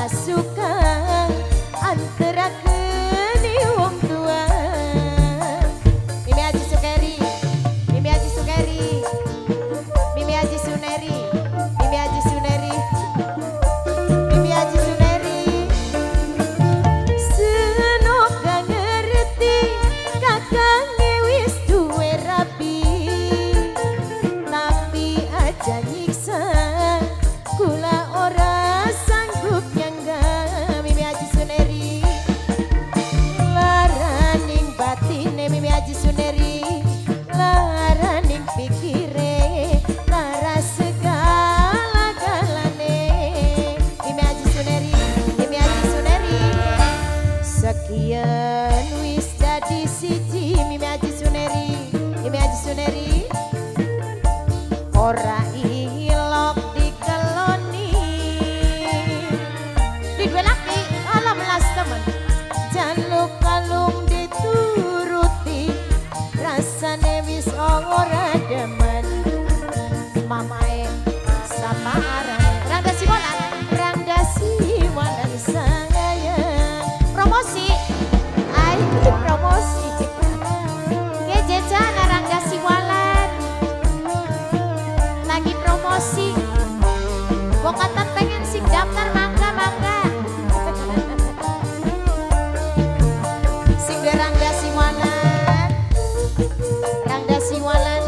suka antara keni wong tua. Mimi Haji Sukeri, Mimi Haji Sukeri, Mimi Haji Suneri, Mimi Haji Suneri, Mimi Haji Suneri. Senoga ngerti kakange wis duwe rapi, tapi aja nyiksa kula ora sanggup nyangga. Mimi Haji Suneri, laraning batine Mimi Haji Suneri, laraning pikire, lara segala-galane. Mimi Haji Suneri, Mimi Haji Suneri, sekian wis dadi siji. Mimi Haji Suneri, Mimi Haji Suneri, ora ilok dikeloni digolaki ala melas temen, jaluk kalung dituruti, rasane wis ora demen. Mamae sama arane Rangga Siwalan, Rangga Siwalan sayang. Promosi, ayo promosi kejejan Rangga Siwalan lagi promosi. Wong kata pengen sing daftar mangga mangga. Sing Rangga Siwalan, Rangga Siwalan.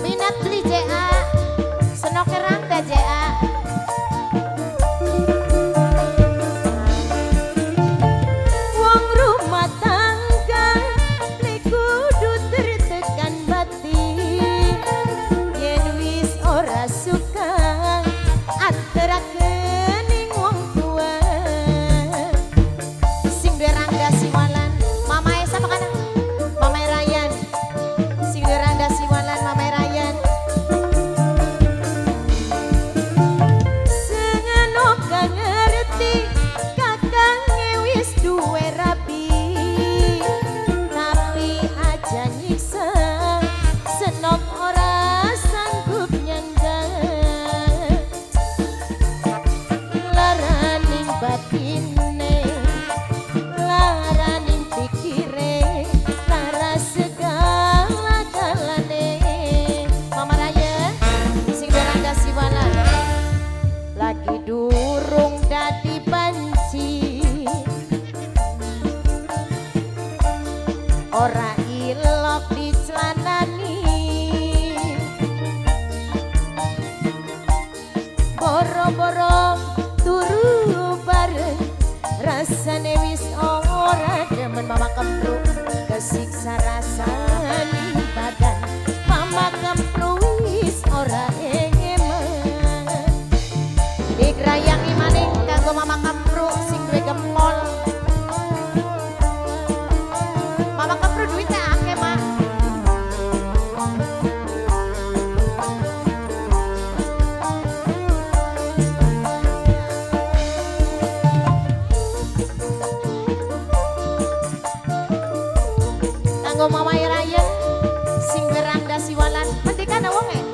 Minat beli JA, senoke Rangga JA. Wong rumah tangga nek kudu tertekan batin, yen wis ora suka antara kening wong tua. Sing Rangga Siwalan, mamae sapa kana? Mamae Rayan. Sing Rangga Siwalan, mamae Rayan. Sengeno gak ngerti kakange wis duwe rapi, tapi aja nyiksa senop ora sanggup nyangga. Laraning batine, laraning pikire, lara segala-galane. Mama Raya, sing Rangga Siwalan, lagi durung dadi banci, ora ilok dicelanani, boro-boro turu bareng, rasane wis ora demen. Mama Kempru kesiksa rasane badan, Mama Kempru wis ora engeman. Digrayangi maning kanggo Mama Kempru sing duwe gempol. Mama Kempru duitnya akeh, Mak. Kanggo Mama Raya sing Rangga Siwalan, mendikane wonge.